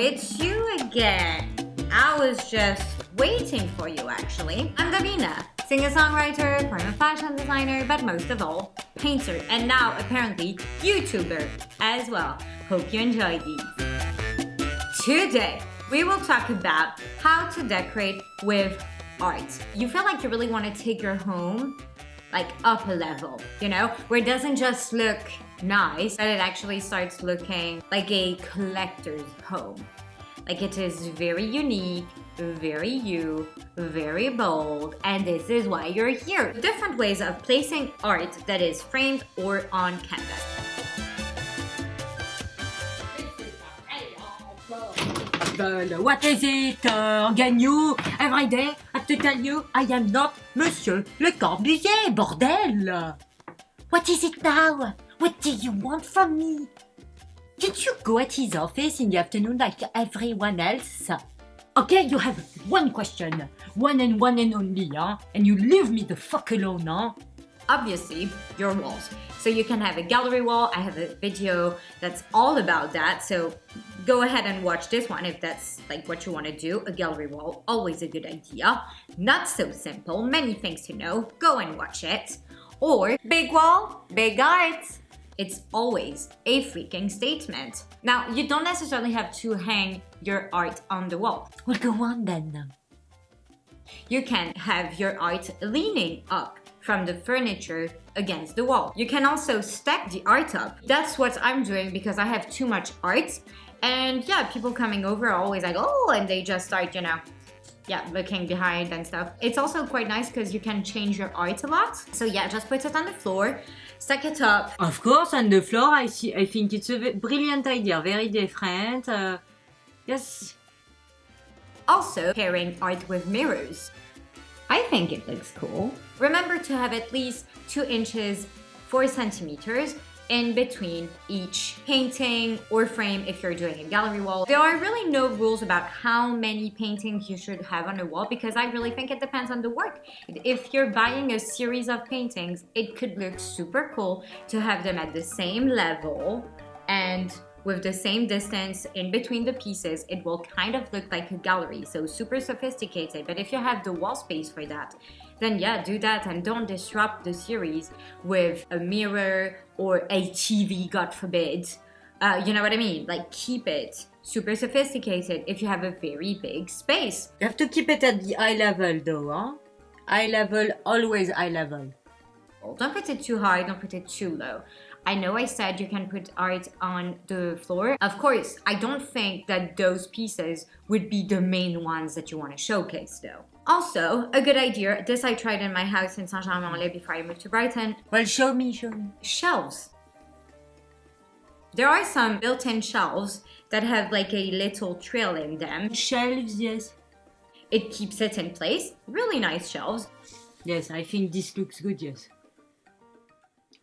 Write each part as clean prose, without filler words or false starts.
it's you again. I was just waiting for you actually. I'm Davina, singer-songwriter, former fashion designer, but most of all, painter, and now apparently YouTuber as well. Hope you enjoy these. Today, we will talk about how to decorate with art. You feel like you really want to take your home like up a level, you know, where it doesn't just look nice, but it actually starts looking like a collector's home. Like it is very unique, very you, very bold, and this is why you're here. Different ways of placing art that is framed or on canvas. What is it again you? Every day I have to tell you I am not Monsieur Le Corbusier, bordel! What is it now? What do you want from me? Did you go at his office in the afternoon like everyone else? Okay, you have one question. One and only, huh? And you leave me the fuck alone, huh? Obviously, your walls. So you can have a gallery wall. I have a video that's all about that. So go ahead and watch this one if that's like what you want to do. A gallery wall, always a good idea. Not so simple, many things to know. Go and watch it. Or big wall, big art. It's always a freaking statement. Now, you don't necessarily have to hang your art on the wall. Well, go on then. You can have your art leaning up from the furniture against the wall. You can also stack the art up. That's what I'm doing because I have too much art. And yeah, people coming over are always like, oh, and they just start, you know, yeah, looking behind and stuff. It's also quite nice because you can change your art a lot. So yeah, just put it on the floor, stack it up. Of course, on the floor, I think it's a brilliant idea, very different. Yes. Also, pairing art with mirrors. I think it looks cool. Remember to have at least 2 inches, 4 centimeters in between each painting or frame if you're doing a gallery wall. There are really no rules about how many paintings you should have on a wall because I really think it depends on the work. If you're buying a series of paintings, it could look super cool to have them at the same level and with the same distance in between the pieces. It will kind of look like a gallery, so super sophisticated. But if you have the wall space for that, then yeah, do that and don't disrupt the series with a mirror or a TV, God forbid. You know what I mean? Like keep it super sophisticated if you have a very big space. You have to keep it at the eye level though, huh? Eye level, always eye level. Don't put it too high, don't put it too low. I know I said you can put art on the floor. Of course, I don't think that those pieces would be the main ones that you want to showcase though. Also, a good idea, this I tried in my house in Saint-Germain-en-Laye before I moved to Brighton. Well, show me. Shelves. There are some built-in shelves that have like a little trail in them. Shelves, yes. It keeps it in place. Really nice shelves. Yes, I think this looks good, yes.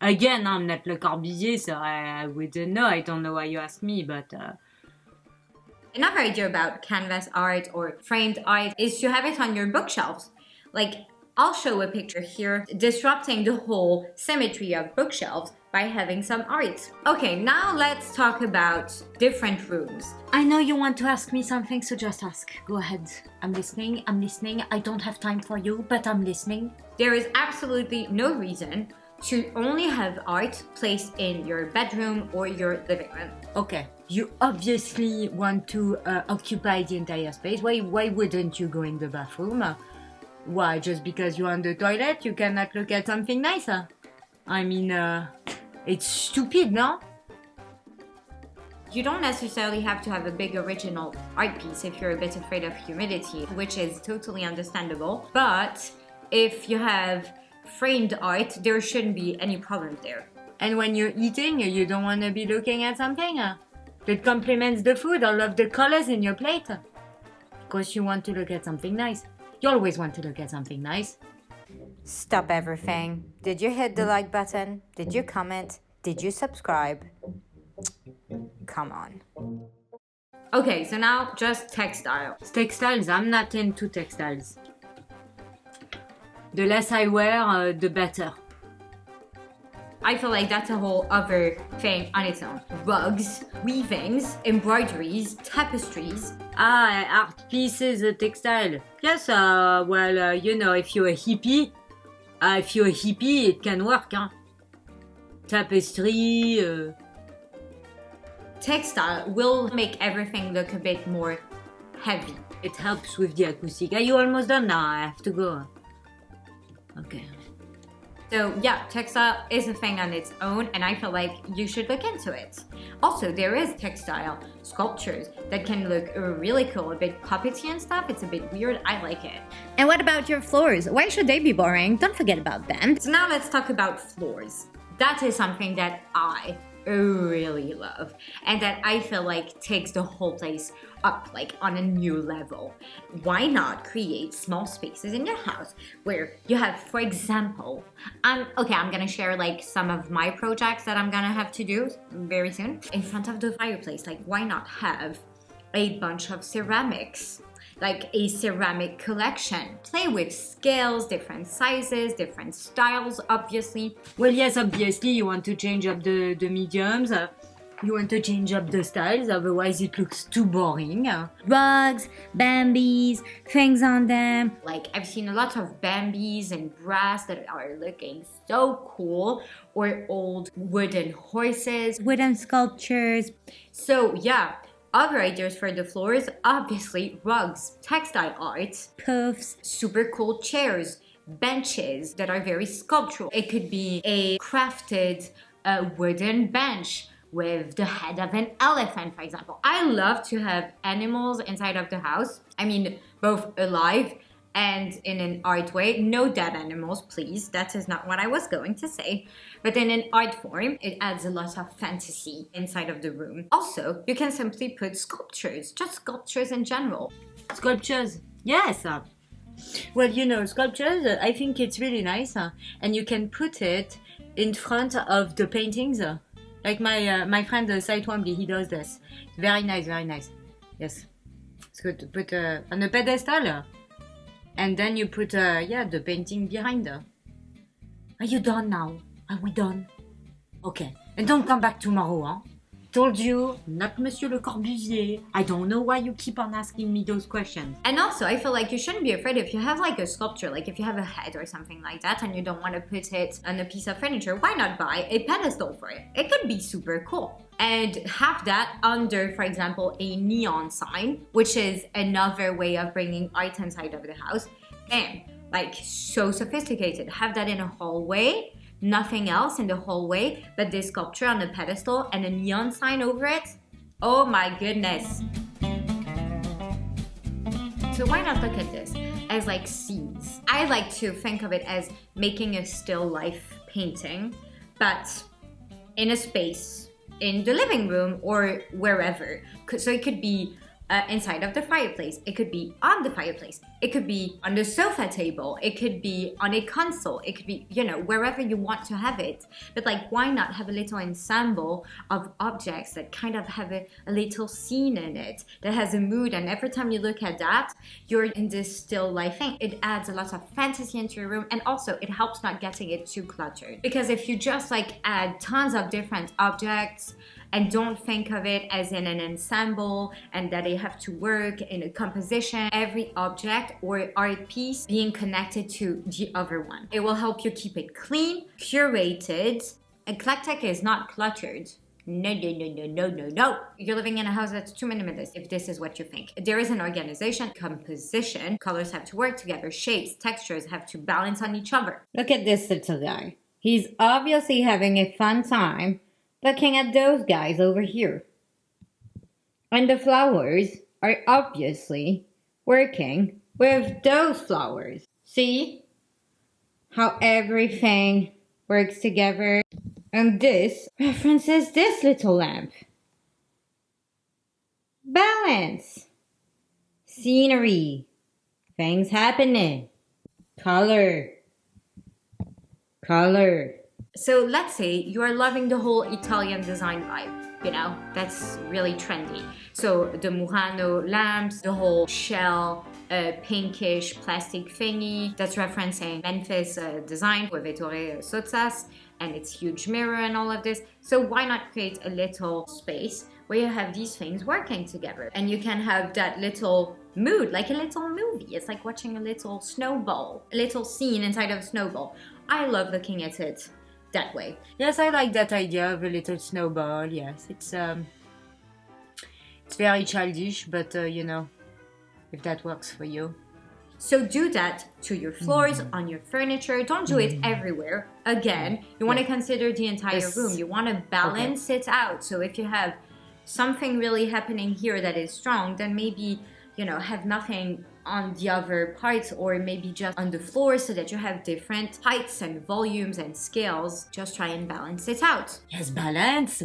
Again, I'm not Le Corbusier, so I wouldn't know. I don't know why you asked me, but... Another idea about canvas art or framed art is to have it on your bookshelves. Like, I'll show a picture here, disrupting the whole symmetry of bookshelves by having some art. Okay, now let's talk about different rooms. I know you want to ask me something, so just ask. Go ahead. I'm listening. I don't have time for you, but I'm listening. There is absolutely no reason to only have art placed in your bedroom or your living room. Okay, you obviously want to occupy the entire space. Why wouldn't you go in the bathroom? Why, just because you're on the toilet, you cannot look at something nicer? I mean, it's stupid, no? You don't necessarily have to have a big original art piece if you're a bit afraid of humidity, which is totally understandable. But if you have framed art, there shouldn't be any problem there. And when you're eating, you don't want to be looking at something that complements the food or of the colors in your plate. Because you want to look at something nice. You always want to look at something nice. Stop everything. Did you hit the like button? Did you comment? Did you subscribe? Come on. Okay, so now just textiles. Textiles, I'm not into textiles. The less I wear, the better. I feel like that's a whole other thing on its own. Rugs, weavings, embroideries, tapestries. Art pieces, textile. Yes, you know, if you're a hippie, it can work, huh? Tapestry. Textile will make everything look a bit more heavy. It helps with the acoustic. Are you almost done now? I have to go. Okay. So yeah, textile is a thing on its own, and I feel like you should look into it. Also, there is textile sculptures that can look really cool, a bit puppety and stuff. It's a bit weird. I like it. And what about your floors? Why should they be boring? Don't forget about them. So now let's talk about floors. That is something that I really love, and that I feel like takes the whole place up like on a new level. Why not create small spaces in your house where you have, for example, I'm gonna share like some of my projects that I'm gonna have to do very soon. In front of the fireplace, like why not have a bunch of ceramics? Like a ceramic collection. Play with scales, different sizes, different styles, obviously. Well, yes, obviously you want to change up the mediums. You want to change up the styles, otherwise it looks too boring. Rugs, Bambis, things on them. Like I've seen a lot of Bambis and brass that are looking so cool, or old wooden horses. Wooden sculptures. So yeah, other ideas for the floors, obviously rugs, textile art, Puffs. super cool chairs, benches that are very sculptural. It could be a crafted wooden bench with the head of an elephant, for example. I love to have animals inside of the house. I mean, both alive and in an art way. No dead animals, please. That is not what I was going to say. But in an art form, it adds a lot of fantasy inside of the room. Also, you can simply put sculptures, just sculptures in general. Sculptures, yes. Well, you know, sculptures, I think it's really nice. And you can put it in front of the paintings. Like my friend Saïd Wambly, he does this. Very nice, very nice. Yes. It's good to put on a pedestal. And then you put, the painting behind. Are you done now? Are we done? Okay. And don't come back tomorrow, huh? Told you, not Monsieur Le Corbusier. I don't know why you keep on asking me those questions. And also, I feel like you shouldn't be afraid if you have like a sculpture, like if you have a head or something like that and you don't want to put it on a piece of furniture, why not buy a pedestal for it? It could be super cool. And have that under, for example, a neon sign, which is another way of bringing art inside of the house. And like so sophisticated. Have that in a hallway. Nothing else in the hallway but this sculpture on a pedestal and a neon sign over it. Oh my goodness. So why not look at this as like scenes? I like to think of it as making a still life painting, but in a space, in the living room or wherever. So it could be inside of the fireplace. It could be on the fireplace. It could be on the sofa table. It could be on a console. It could be, wherever you want to have it. But like, why not have a little ensemble of objects that kind of have a little scene in it, that has a mood, and every time you look at that, you're in this still life thing. It adds a lot of fantasy into your room, and also it helps not getting it too cluttered. Because if you just like add tons of different objects, and don't think of it as in an ensemble and that they have to work in a composition, every object or art piece being connected to the other one. It will help you keep it clean, curated. Eclectic is not cluttered. No. You're living in a house that's too minimalist if this is what you think. There is an organization, composition, colors have to work together, shapes, textures have to balance on each other. Look at this little guy. He's obviously having a fun time looking at those guys over here. And the flowers are obviously working with those flowers. See how everything works together? And this references this little lamp. Balance. Scenery. Things happening. Color. So let's say you are loving the whole Italian design vibe, that's really trendy. So the Murano lamps, the whole shell, pinkish plastic thingy that's referencing Memphis design with Ettore Sozzas. and its huge mirror and all of this. So why not create a little space where you have these things working together, and you can have that little mood, like a little movie. It's like watching a little snowball, a little scene inside of a snowball. I love looking at it that way. Yes, I like that idea of a little snowball. Yes, it's very childish, but you know, if that works for you. So do that to your floors, on your furniture. Don't do it everywhere. Again, you want to consider the entire room. You want to balance it out. So if you have something really happening here that is strong, then maybe, you know, have nothing on the other parts, or maybe just on the floor, so that you have different heights and volumes and scales. Just try and balance it out. Yes, balance,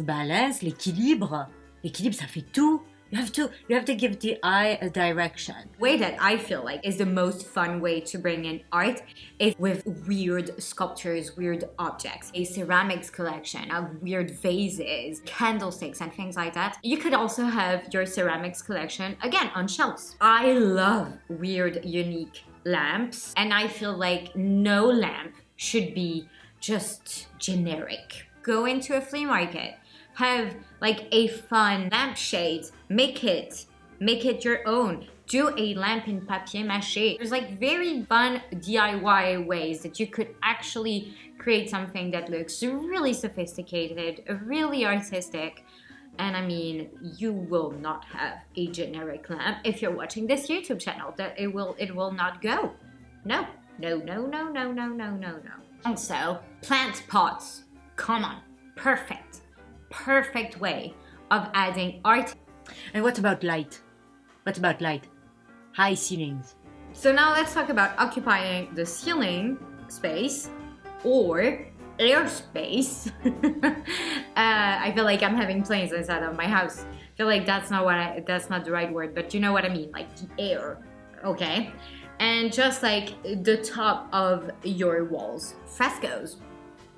l'équilibre. L'équilibre, ça fait tout. You have to give the eye a direction. Way that I feel like is the most fun way to bring in art is with weird sculptures, weird objects. A ceramics collection of weird vases, candlesticks, and things like that. You could also have your ceramics collection, again, on shelves. I love weird, unique lamps, and I feel like no lamp should be just generic. Go into a flea market. Have like a fun lampshade, make it your own. Do a lamp in papier mâché. There's like very fun DIY ways that you could actually create something that looks really sophisticated, really artistic. And I mean, you will not have a generic lamp if you're watching this YouTube channel. That it will not go. No. Also, plant pots. Come on, perfect way of adding art. And what about light? High ceilings. So now let's talk about occupying the ceiling space or air space. I feel like I'm having planes inside of my house. I feel like that's not the right word, but you know what I mean, like the air, okay? And just like the top of your walls, frescoes,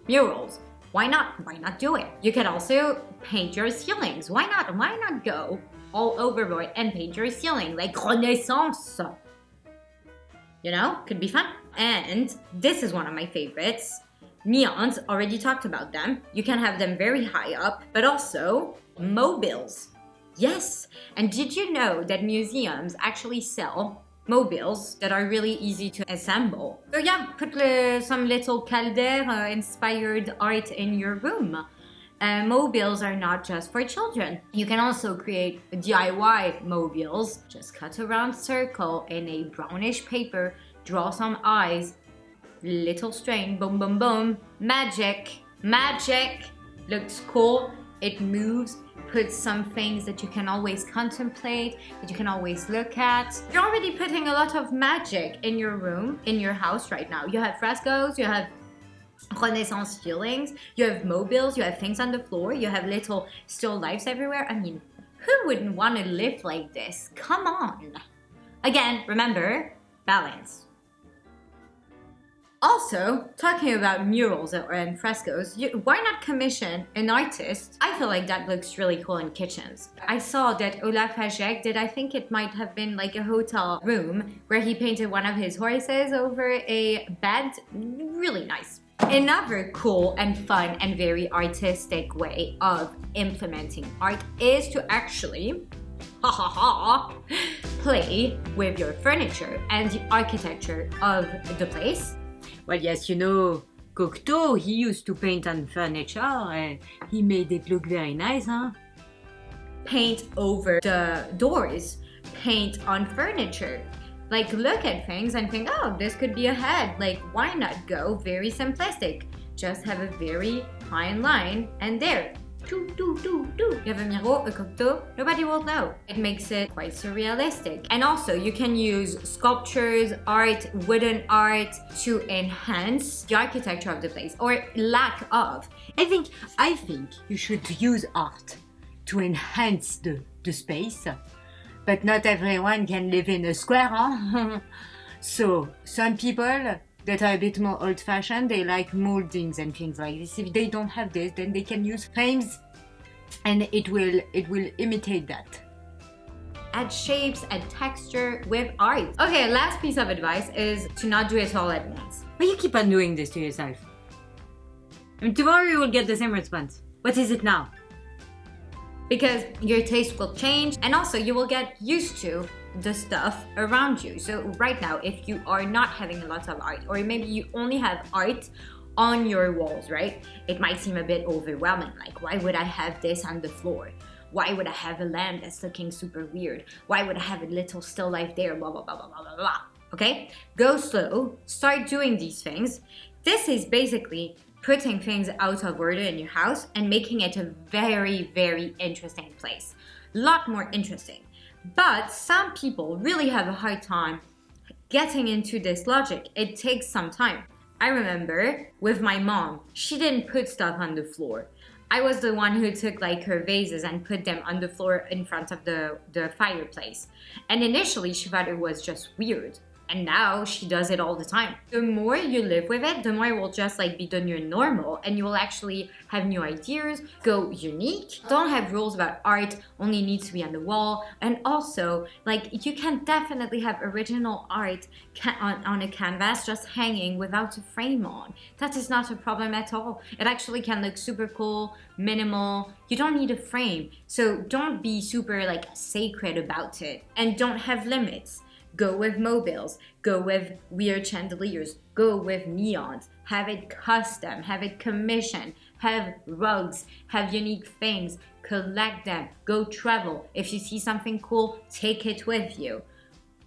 murals. Why not do it? You can also paint your ceilings. Why not go all overboard and paint your ceiling like Renaissance? You know, could be fun. And this is one of my favorites. Neons, already talked about them. You can have them very high up, but also mobiles. Yes, and did you know that museums actually sell mobiles that are really easy to assemble? So yeah, put some little caldera inspired art in your room. Mobiles are not just for children. You can also create DIY mobiles. Just cut a round circle in a brownish paper, draw some eyes, little string, boom, boom, boom. Magic. Looks cool. It moves. Put some things that you can always contemplate, that you can always look at. You're already putting a lot of magic in your room, in your house right now. You have frescoes, you have Renaissance ceilings, you have mobiles, you have things on the floor, you have little still lifes everywhere. I mean, who wouldn't want to live like this? Come on. Again, remember, balance. Also, talking about murals and frescoes, why not commission an artist? I feel like that looks really cool in kitchens. I saw that Olaf Hajek did, I think it might have been like a hotel room, where he painted one of his horses over a bed. Really nice. Another cool and fun and very artistic way of implementing art is to actually play with your furniture and the architecture of the place. Well, yes, you know, Cocteau, he used to paint on furniture and he made it look very nice, huh? Paint over the doors, paint on furniture. Like, look at things and think, oh, this could be a head. Like, why not go very simplistic? Just have a very fine line and there. Do. You have a Miro, a Cocteau, nobody will know. It makes it quite surrealistic. And also, you can use sculptures, art, wooden art to enhance the architecture of the place, or lack of. I think you should use art to enhance the space, but not everyone can live in a square, huh? So, some people that are a bit more old-fashioned, they like moldings and things like this. If they don't have this, then they can use frames and it will imitate that. Add shapes, add texture with art. Okay, last piece of advice is to not do it all at once. But you keep on doing this to yourself. And tomorrow you will get the same response. What is it now? Because your taste will change and also you will get used to the stuff around you. So right now, if you are not having a lot of art, or maybe you only have art on your walls, right? It might seem a bit overwhelming. Like, why would I have this on the floor? Why would I have a lamp that's looking super weird? Why would I have a little still life there? Blah, blah, blah, blah, blah, blah, blah. Okay? Go slow. Start doing these things. This is basically putting things out of order in your house and making it a very, very interesting place. A lot more interesting. But some people really have a hard time getting into this logic. It takes some time. I remember with my mom, she didn't put stuff on the floor. I was the one who took like her vases and put them on the floor in front of the fireplace. And initially she thought it was just weird. And now she does it all the time. The more you live with it, the more it will just like be the new normal and you will actually have new ideas, go unique. Don't have rules about art, only needs to be on the wall. And also, like, you can definitely have original art on a canvas just hanging without a frame on. That is not a problem at all. It actually can look super cool, minimal. You don't need a frame. So don't be super like sacred about it and don't have limits. Go with mobiles, go with weird chandeliers, go with neons, have it custom, have it commissioned, have rugs, have unique things, collect them, go travel. If you see something cool, take it with you.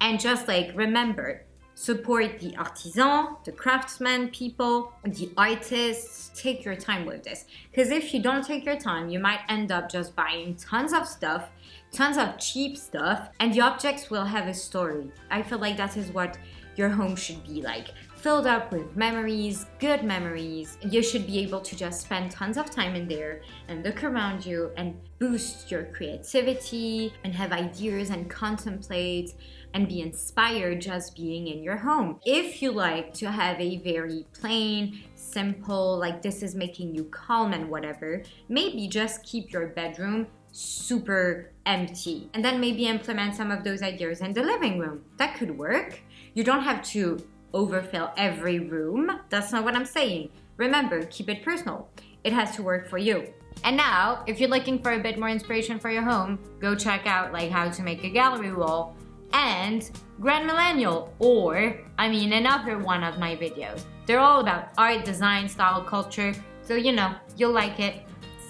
And just like remember, support the artisan, the craftsmen people, the artists. Take your time with this. Because if you don't take your time, you might end up just buying tons of stuff, tons of cheap stuff, and the objects will have a story. I feel like that is what your home should be like. Filled up with memories, good memories. You should be able to just spend tons of time in there and look around you and boost your creativity and have ideas and contemplate and be inspired just being in your home. If you like to have a very plain, simple, like this is making you calm and whatever, maybe just keep your bedroom super empty and then maybe implement some of those ideas in the living room. That could work. You don't have to overfill every room. That's not what I'm saying. Remember, keep it personal. It has to work for you. And now, if you're looking for a bit more inspiration for your home, go check out like how to make a gallery wall and Grand Millennial, or another one of my videos. They're all about art, design, style, culture, so you know, you'll like it.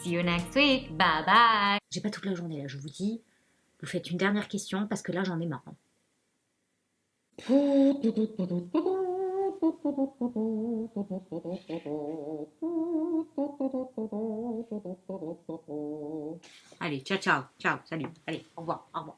See you next week. Bye bye. J'ai pas toute la journée là, je vous dis. Vous faites une dernière question parce que là j'en ai marre. Allez, ciao, ciao, ciao, salut, allez, au revoir, au revoir.